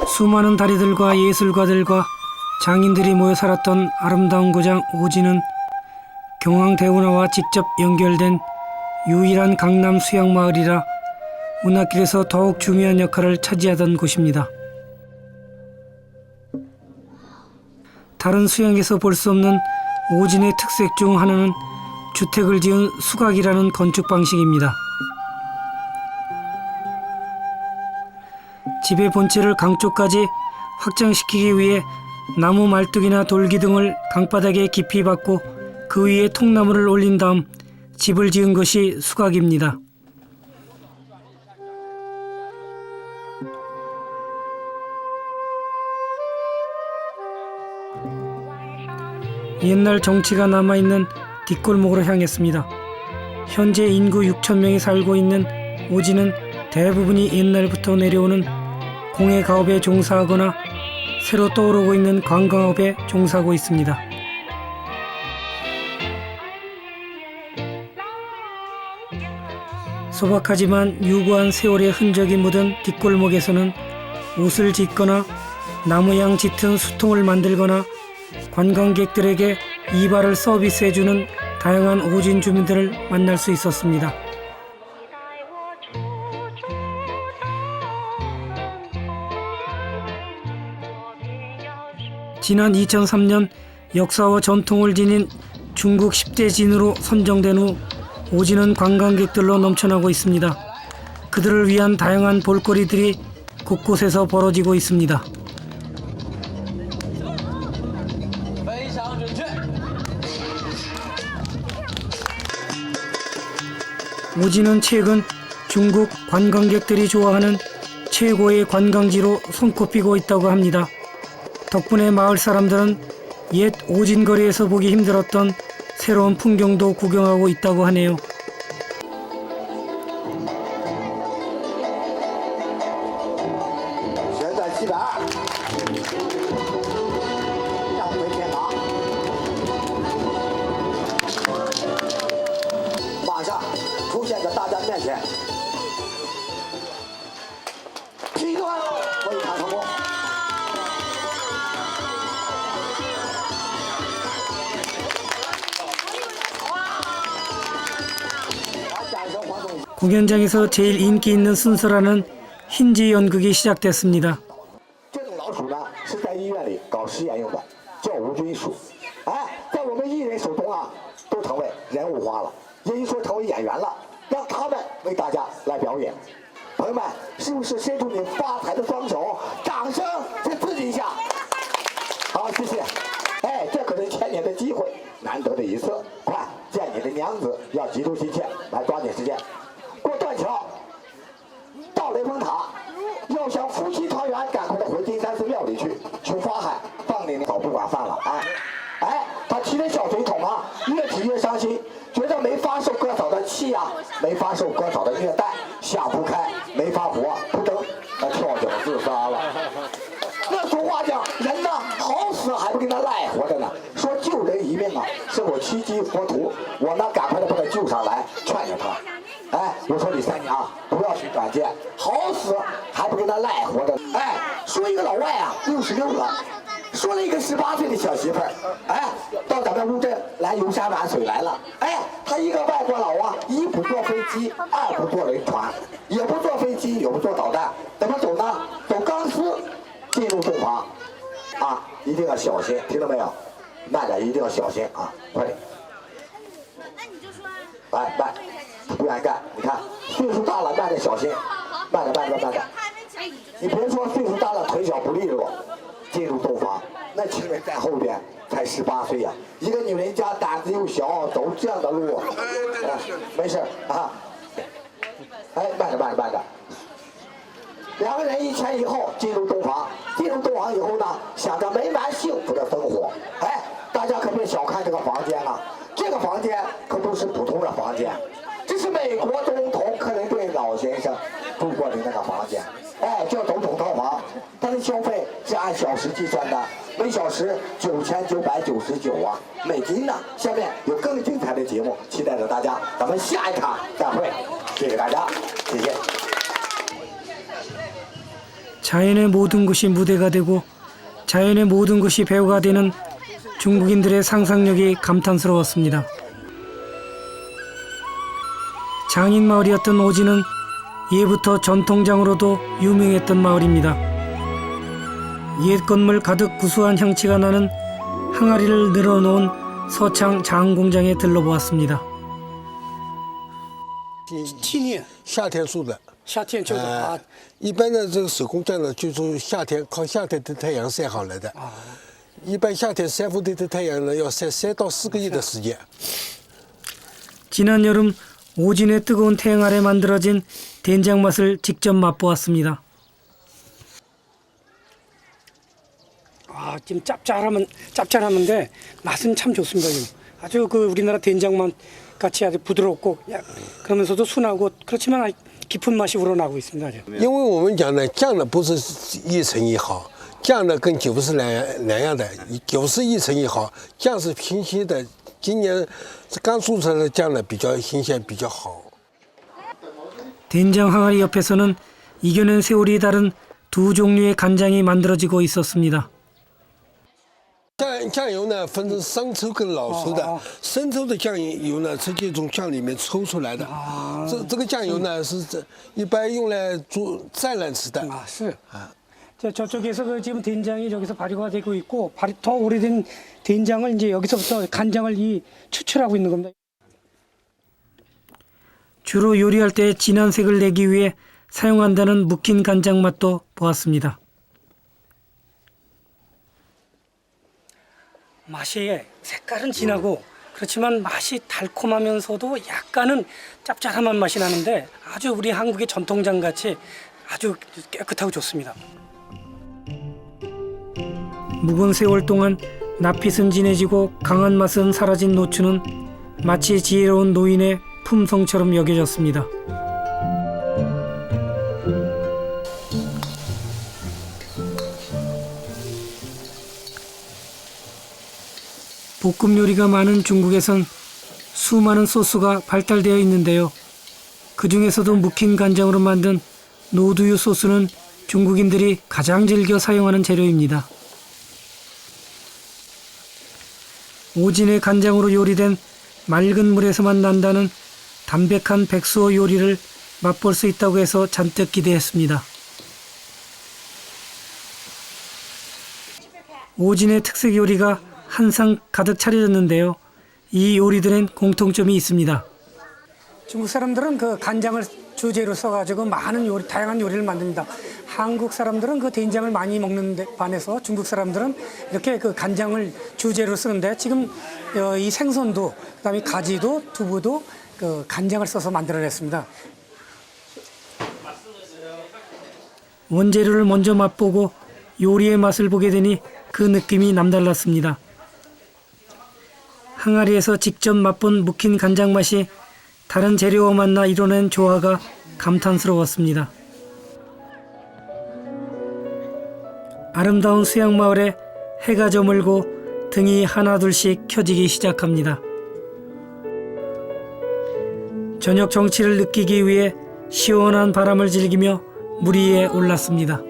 수많은 다리들과 예술가들과 장인들이 모여 살았던 아름다운 고장 오지는 경항대운하와 직접 연결된 유일한 강남 수양마을이라 문화길에서 더욱 중요한 역할을 차지하던 곳입니다. 다른 수양에서 볼 수 없는 오진의 특색 중 하나는 주택을 지은 수각이라는 건축 방식입니다. 집의 본체를 강 쪽까지 확장시키기 위해 나무 말뚝이나 돌기 등을 강바닥에 깊이 박고 그 위에 통나무를 올린 다음 집을 지은 것이 수각입니다. 옛날 정치가 남아있는 뒷골목으로 향했습니다. 현재 인구 6,000명이 살고 있는 오지는 대부분이 옛날부터 내려오는 공예가업에 종사하거나 새로 떠오르고 있는 관광업에 종사하고 있습니다. 소박하지만 유구한 세월의 흔적이 묻은 뒷골목에서는 옷을 짓거나 나무양 짙은 수통을 만들거나 관광객들에게 이발을 서비스해주는 다양한 오진 주민들을 만날 수 있었습니다. 지난 2003년 역사와 전통을 지닌 중국 10대 진으로 선정된 후 오지는 관광객들로 넘쳐나고 있습니다. 그들을 위한 다양한 볼거리들이 곳곳에서 벌어지고 있습니다. 오지는 최근 중국 관광객들이 좋아하는 최고의 관광지로 손꼽히고 있다고 합니다. 덕분에 마을 사람들은 옛 오진거리에서 보기 힘들었던 새로운 풍경도 구경하고 있다고 하네요. 공연장에서 제일 인기 있는 순서라는 힌지 연극이 시작됐습니다. 这种老鼠呢是在医院里搞实验用的，叫无菌鼠。在我们艺人手中啊，都成为人物化了，也就说成为演员了，让他们为大家来表演。朋友们，是不是伸出你发财的双手，掌声再刺激一下？好，谢谢。这可是1000年的机会，难得的一次，快见你的娘子，要急出心切，来抓紧时间。 过断桥，到雷峰塔，要想夫妻团圆，赶快的回金山寺庙里去求法海，放你早不管饭了。他提着小水桶啊，越提越伤心，觉得没法受哥嫂的气呀，没法受哥嫂的虐待，想不开，没法活，扑腾，那跳脚自杀了。那俗话讲，人呢好死还不跟他赖活着呢。说救人一命啊，是我7级佛徒，我呢赶快的把他救上来，劝劝他。 我说李三娘，不要去转介，好死还不跟他赖活着。说一个老外啊，66了，说了一个18岁的小媳妇儿，到咱们乌镇来游山玩水来了。他一个外国佬啊，一不坐飞机，二不坐轮船，也不坐飞机，也不坐导弹，怎么走呢？走钢丝进入洞房，一定要小心，听到没有？慢点，一定要小心啊！快点。那你就说啊。慢。 不愿意干，你看岁数大了，慢点小心，慢点。你别说岁数大了腿脚不利落，进入洞房，那情人在后边才18岁呀，一个女人家胆子又小，走这样的路，没事啊，慢点。2个人1前1后进入洞房，进入洞房以后呢，想着美满幸福的生活，大家可别小看这个房间啊，这个房间可不是普通的房间。 这是美国总统克林顿老先生住过的那个房间，叫总统套房，它的消费是按小时计算的，每小时9999啊美金呢。下面有更精彩的节目，期待着大家，咱们下一场再会，谢谢大家，谢谢。 자연의 모든 것이 무대가 되고 자연의 모든 것이 배우가 되는 중국인들의 상상력이 감탄스러웠습니다. 장인 마을이었던 오지는 예부터 전통장으로도 유명했던 마을입니다. 옛 건물 가득 구수한 향취가 나는 항아리를 늘어놓은 서창 장공장에 들러보았습니다. 7年夏天做的。夏天就是啊，一般的这个手工匠呢，就是夏天靠夏天的太阳晒好来的。一般夏天晒不对的太阳呢，要晒3到4个月的时间。 지난 여름 오진의 뜨거운 태양 아래 만들어진 된장 맛을 직접 맛보았습니다. 아, 지금 짭짤하는데 맛은 참 좋습니다. 지금. 아주 그 우리나라 된장맛 같이 아주 부드럽고 그러면서도 순하고 그렇지만 깊은 맛이 우러나고 있습니다. 아주. 因为我们讲呢，酱呢不是一成一毫，酱呢跟酒是两样的，酒是一成一毫，酱是新鲜的。今年刚做出来的酱呢比较新鲜，比较好。 된장 항아리 옆에서는 이겨낸 세월이 다른 두 종류의 간장이 만들어지고 있었습니다. 酱油呢分成生抽跟老抽的，生抽的酱油呢直接从酱里面抽出来的。这个酱油呢是一般用来做蘸来吃的。 아, 是. 저쪽에서 그 지금 된장이 저기서 발효가 되고 있고 더 오래된 된장을 이제 여기서부터 간장을 추출하고 있는 겁니다. 주로 요리할 때 진한 색을 내기 위해 사용한다는 묵힌 간장 맛도 보았습니다. 맛이 색깔은 진하고 그렇지만 맛이 달콤하면서도 약간은 짭짤한 맛이 나는데 아주 우리 한국의 전통장 같이 아주 깨끗하고 좋습니다. 묵은 세월 동안 낯빛은 진해지고 강한 맛은 사라진 노추는 마치 지혜로운 노인의 품성처럼 여겨졌습니다. 볶음 요리가 많은 중국에선 수많은 소스가 발달되어 있는데요. 그 중에서도 묵힌 간장으로 만든 노두유 소스는 중국인들이 가장 즐겨 사용하는 재료입니다. 오진의 간장으로 요리된 맑은 물에서만 난다는 담백한 백수어 요리를 맛볼 수 있다고 해서 잔뜩 기대했습니다. 오진의 특색 요리가 한 상 가득 차려졌는데요. 이 요리들엔 공통점이 있습니다. 중국 사람들은 그 간장을 주재로 써가지고 많은 요리, 다양한 요리를 만듭니다. 한국 사람들은 그 된장을 많이 먹는 데 반해서 중국 사람들은 이렇게 그 간장을 주재로 쓰는데 지금 이 생선도 그다음에 가지도 두부도 그 간장을 써서 만들어냈습니다. 원재료를 먼저 맛보고 요리의 맛을 보게 되니 그 느낌이 남달랐습니다. 항아리에서 직접 맛본 묵힌 간장 맛이 다른 재료와 만나 이뤄낸 조화가 감탄스러웠습니다. 아름다운 수양마을에 해가 저물고 등이 하나둘씩 켜지기 시작합니다. 저녁 정취를 느끼기 위해 시원한 바람을 즐기며 물 위에 올랐습니다.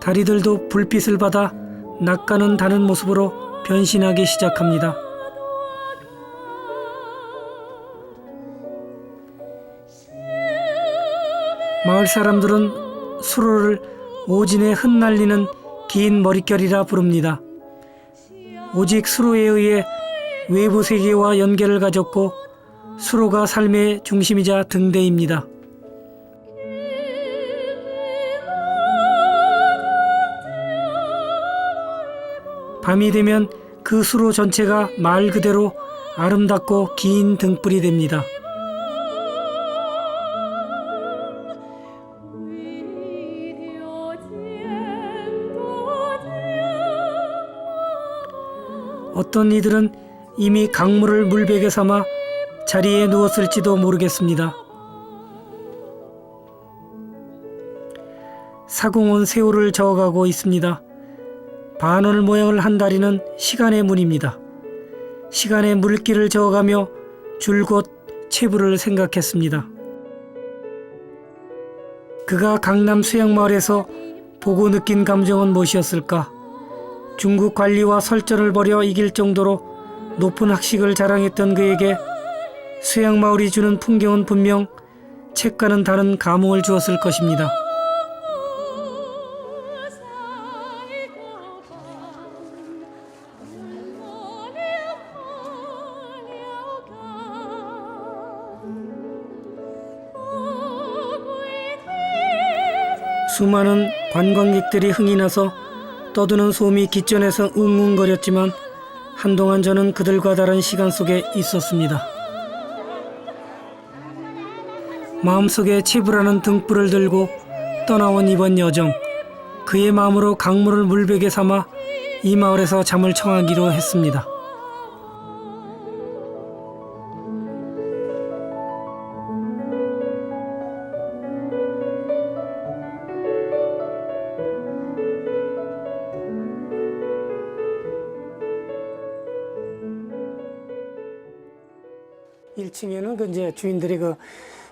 다리들도 불빛을 받아 낚아는 다른 모습으로 변신하기 시작합니다. 마을 사람들은 수로를 오진에 흩날리는 긴 머릿결이라 부릅니다. 오직 수로에 의해 외부 세계와 연결을 가졌고 수로가 삶의 중심이자 등대입니다. 밤이 되면 그 수로 전체가 말 그대로 아름답고 긴 등불이 됩니다. 어떤 이들은 이미 강물을 물베개 삼아 자리에 누웠을지도 모르겠습니다. 사공은 세월을 저어가고 있습니다. 반월 모양을 한 다리는 시간의 문입니다. 시간의 물길을 저어가며 줄곧 체부를 생각했습니다. 그가 강남 수양마을에서 보고 느낀 감정은 무엇이었을까? 중국 관리와 설전을 벌여 이길 정도로 높은 학식을 자랑했던 그에게 수양마을이 주는 풍경은 분명 책과는 다른 감흥을 주었을 것입니다. 수많은 관광객들이 흥이 나서 떠드는 소음이 깃전에서 웅웅거렸지만 한동안 저는 그들과 다른 시간 속에 있었습니다. 마음속에 치부라는 등불을 들고 떠나온 이번 여정, 그의 마음으로 강물을 물베개 삼아 이 마을에서 잠을 청하기로 했습니다. 일 1층에는 그 이제 주인들이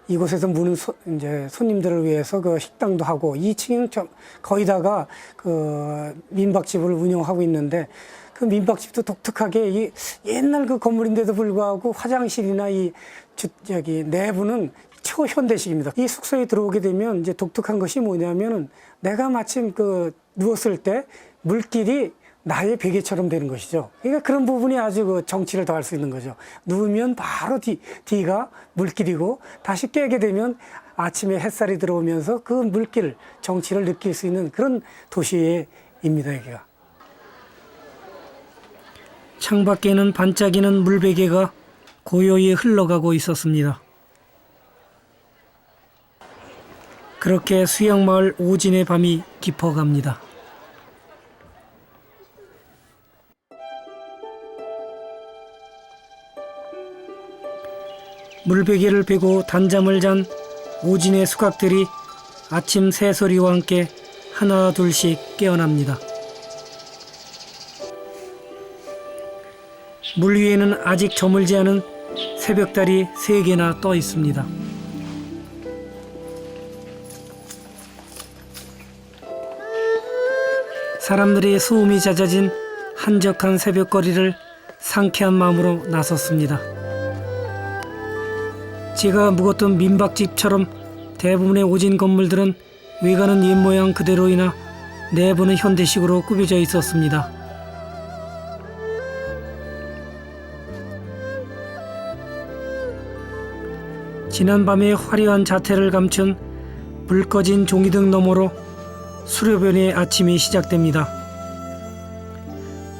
이곳에서 무는 이제 손님들을 위해서 그 식당도 하고, 2층은 거의다가 그 민박집을 운영하고 있는데, 그 민박집도 독특하게 이 옛날 그 건물인데도 불구하고 화장실이나 저기 내부는 초현대식입니다. 이 숙소에 들어오게 되면 이제 독특한 것이 뭐냐면은, 내가 마침 누웠을 때 물길이 나의 베개처럼 되는 것이죠. 그러니까 그런 부분이 아주 정치를 더할 수 있는 거죠. 누우면 바로 뒤가 물길이고, 다시 깨게 되면 아침에 햇살이 들어오면서 그 물길, 정치를 느낄 수 있는 그런 도시입니다, 여기가. 창밖에는 반짝이는 물베개가 고요히 흘러가고 있었습니다. 그렇게 수양마을 오진의 밤이 깊어갑니다. 물베개를 베고 단잠을 잔 오진의 수각들이 아침 새소리와 함께 하나 둘씩 깨어납니다. 물 위에는 아직 저물지 않은 새벽달이 3개나 떠 있습니다. 사람들의 소음이 잦아진 한적한 새벽거리를 상쾌한 마음으로 나섰습니다. 제가 묵었던 민박집처럼 대부분의 오진 건물들은 외관은 옛모양 그대로이나 내부는 현대식으로 꾸며져 있었습니다. 지난밤의 화려한 자태를 감춘 불 꺼진 종이등 너머로 수료변의 아침이 시작됩니다.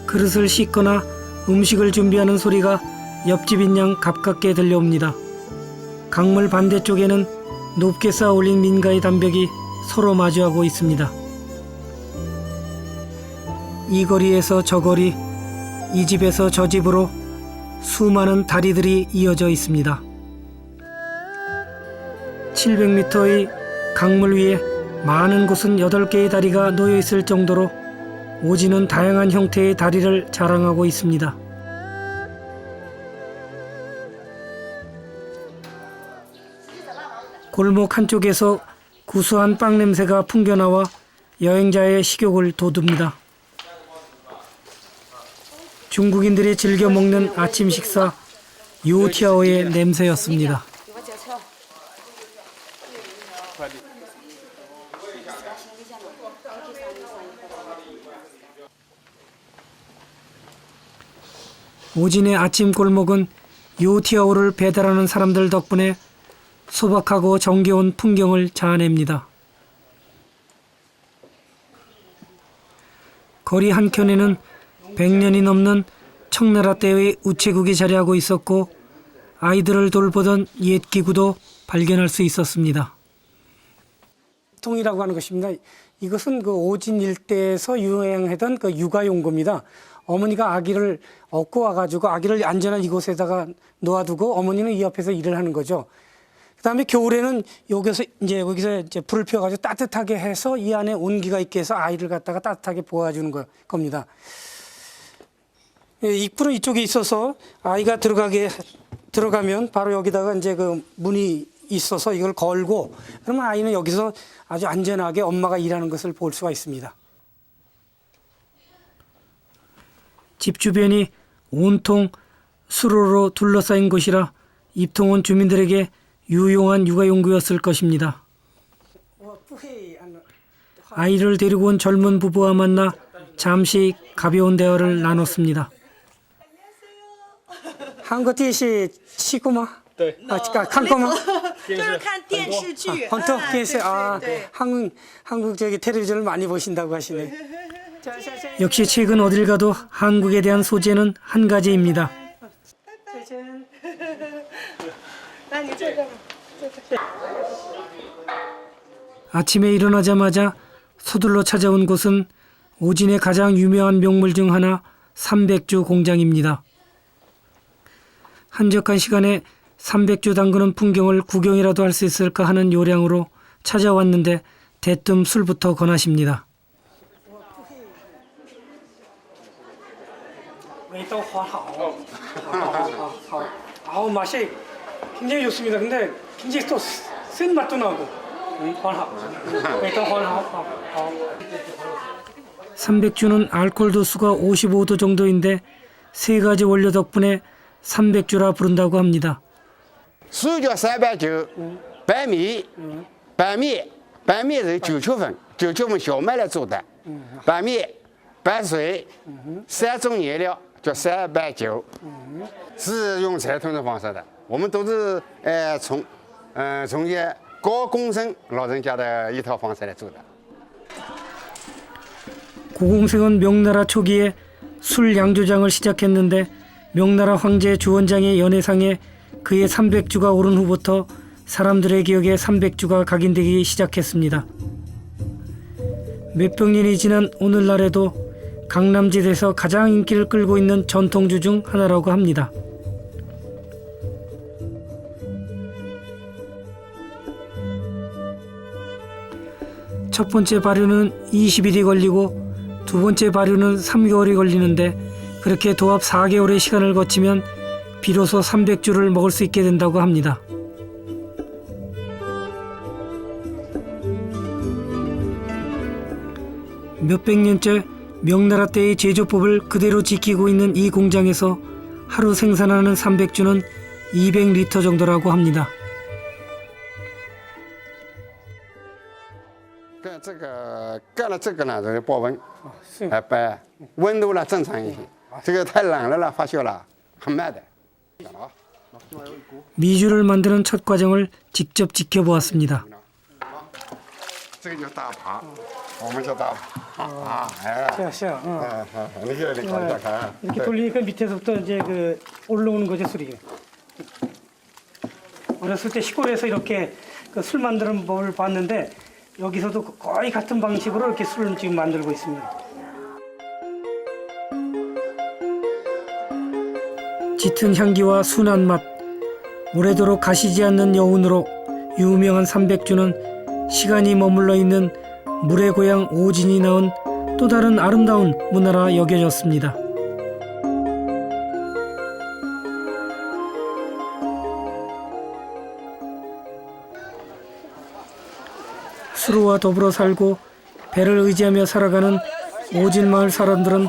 그릇을 씻거나 음식을 준비하는 소리가 옆집인 양 가깝게 들려옵니다. 강물 반대쪽에는 높게 쌓아 올린 민가의 담벽이 서로 마주하고 있습니다. 이 거리에서 저 거리, 이 집에서 저 집으로 수많은 다리들이 이어져 있습니다. 700m의 강물 위에 많은 곳은 8개의 다리가 놓여 있을 정도로 오진은 다양한 형태의 다리를 자랑하고 있습니다. 골목 한쪽에서 구수한 빵 냄새가 풍겨나와 여행자의 식욕을 돋웁니다. 중국인들이 즐겨 먹는 아침 식사 요티아오의 냄새였습니다. 오진의 아침 골목은 요티아오를 배달하는 사람들 덕분에 소박하고 정겨운 풍경을 자아냅니다. 거리 한켠에는 100년이 넘는 청나라 때의 우체국이 자리하고 있었고 아이들을 돌보던 옛 기구도 발견할 수 있었습니다. 통이라고 하는 것입니다. 이것은 그 오진 일대에서 유행하던 그 육아용구입니다. 어머니가 아기를 얻고 와가지고 아기를 안전한 이곳에다가 놓아두고 어머니는 이 옆에서 일을 하는 거죠. 그다음에 겨울에는 여기서 이제 불을 피워가지고 따뜻하게 해서 이 안에 온기가 있게 해서 아이를 갖다가 따뜻하게 보호해주는 겁니다. 입구는 이쪽에 있어서 아이가 들어가면 바로 여기다가 이제 그 문이 있어서 이걸 걸고 그러면 아이는 여기서 아주 안전하게 엄마가 일하는 것을 볼 수가 있습니다. 집 주변이 온통 수로로 둘러싸인 곳이라 입통원 주민들에게 유용한 육아용구였을 것입니다. 아이를 데리고 온 젊은 부부와 만나 잠시 가벼운 대화를 나눴습니다. 한국电视吃过吗？对，看过吗？就是看电视剧。 헌터 电视啊，对。 한국 저기 텔레비전을 많이 보신다고 하시네. 역시 최근 어딜 가도 한국에 대한 소재는 한 가지입니다. 那你坐这吧。 아침에 일어나자마자 서둘러 찾아온 곳은 오진의 가장 유명한 명물 중 하나 300주 공장입니다. 한적한 시간에 300주 담그는 풍경을 구경이라도 할 수 있을까 하는 요량으로 찾아왔는데 대뜸 술부터 권하십니다. 味道很好，好。아우 맛이 굉장히 좋습니다. 근데 굉장히 또 쓴 맛도 나고, 很好，味道很好。 300주는 알코올 도수가 55도 정도인데 세 가지 원료 덕분에 300주라 부른다고 합니다. 水叫390，白米，白米是9%，9%小麦来做的，白米、白水3种原料叫390，是用采吞的方式的。我们都是从些高工生老人家的一套方式来做的。 고공생은 명나라 초기에 술 양조장을 시작했는데 명나라 황제 주원장의 연회상에 그의 300주가 오른 후부터 사람들의 기억에 300주가 각인되기 시작했습니다. 몇백 년이 지난 오늘날에도 강남지대에서 가장 인기를 끌고 있는 전통주 중 하나라고 합니다. 첫 번째 발효는 20일이 걸리고 두 번째 발효는 3개월이 걸리는데 그렇게 도합 4개월의 시간을 거치면 비로소 300주를 먹을 수 있게 된다고 합니다. 몇백 년째 명나라 때의 제조법을 그대로 지키고 있는 이 공장에서 하루 생산하는 300주는 200리터 정도라고 합니다. 干了这个呢，就是保温，白温度呢正常一些。这个太冷了发酵了，很慢的。 미주를 만드는 첫 과정을 직접 지켜보았습니다. 这个叫大爬，我们叫大爬啊，哎， 시야, 你这里搞一下看。 이렇게 돌리니까 밑에서부터 이제 그 올라오는 거죠 술이. 어렸을 때 시골에서 이렇게 그 술 만드는 법을 봤는데 여기서도 거의 같은 방식으로 이렇게 술을 지금 만들고 있습니다. 짙은 향기와 순한 맛, 오래도록 가시지 않는 여운으로 유명한 300주는 시간이 머물러 있는 물의 고향 오진이 낳은 또 다른 아름다운 문화라 여겨졌습니다. 수로와 더불어 살고 배를 의지하며 살아가는 오진마을 사람들은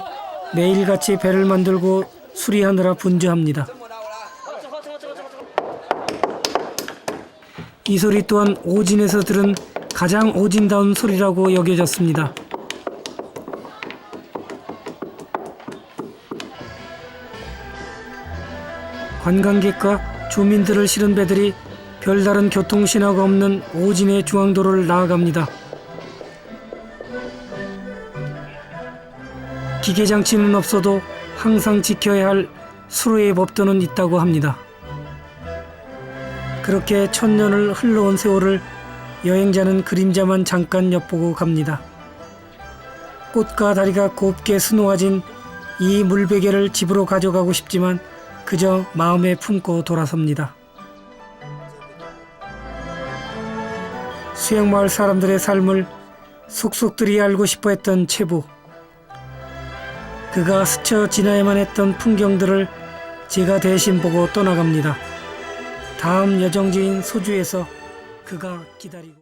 매일같이 배를 만들고 수리하느라 분주합니다. 이 소리 또한 오진에서 들은 가장 오진다운 소리라고 여겨졌습니다. 관광객과 주민들을 실은 배들이 별다른 교통신호가 없는 오진의 중앙도로를 나아갑니다. 기계장치는 없어도 항상 지켜야 할 수로의 법도는 있다고 합니다. 그렇게 천년을 흘러온 세월을 여행자는 그림자만 잠깐 엿보고 갑니다. 꽃과 다리가 곱게 수놓아진 이 물베개를 집으로 가져가고 싶지만 그저 마음에 품고 돌아섭니다. 수양마을 사람들의 삶을 속속들이 알고 싶어 했던 채부. 그가 스쳐 지나야만 했던 풍경들을 제가 대신 보고 떠나갑니다. 다음 여정지인 소주에서 그가 기다리고